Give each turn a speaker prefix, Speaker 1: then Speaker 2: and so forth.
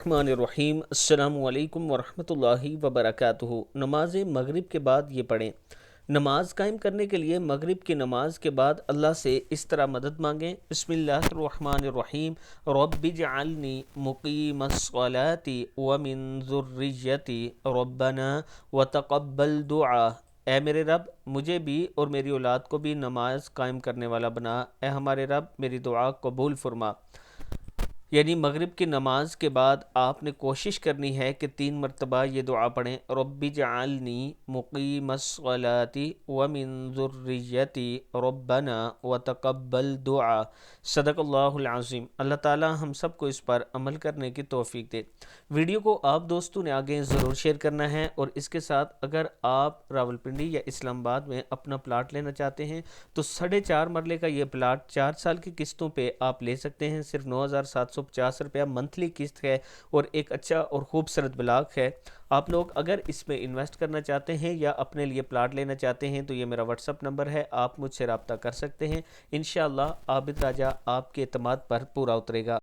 Speaker 1: الرحمن السلام علیکم ورحمۃ اللہ وبرکاتہ۔ نماز مغرب کے بعد یہ پڑھیں۔ نماز قائم کرنے کے لیے مغرب کی نماز کے بعد اللہ سے اس طرح مدد مانگیں۔ بسم اللہ الرحمن الرحیم، رب اجعلنی مقیم الصلاۃ ومن ذریتی ربنا وتقبل دعا۔ اے میرے رب، مجھے بھی اور میری اولاد کو بھی نماز قائم کرنے والا بنا۔ اے ہمارے رب، میری دعا قبول فرما۔ یعنی مغرب کی نماز کے بعد آپ نے کوشش کرنی ہے کہ 3 مرتبہ یہ دعا پڑھیں، رب اجعلنی مقیم الصلاۃ ومن ذریتی ربنا وتقبل دعا۔ صدق اللہ العظیم۔ اللہ تعالی ہم سب کو اس پر عمل کرنے کی توفیق دے۔ ویڈیو کو آپ دوستوں نے آگے ضرور شیئر کرنا ہے، اور اس کے ساتھ اگر آپ راولپنڈی یا اسلام آباد میں اپنا پلاٹ لینا چاہتے ہیں تو 4.5 مرلے کا یہ پلاٹ 4 سال کی قسطوں پہ آپ لے سکتے ہیں۔ صرف 9,750 روپیہ منتھلی قسط ہے، اور ایک اچھا اور خوبصورت بلاک ہے۔ آپ لوگ اگر اس میں انویسٹ کرنا چاہتے ہیں یا اپنے لیے پلاٹ لینا چاہتے ہیں تو یہ میرا واٹس اپ نمبر ہے، آپ مجھ سے رابطہ کر سکتے ہیں۔ انشاءاللہ عابد راجہ آپ کے اعتماد پر پورا اترے گا۔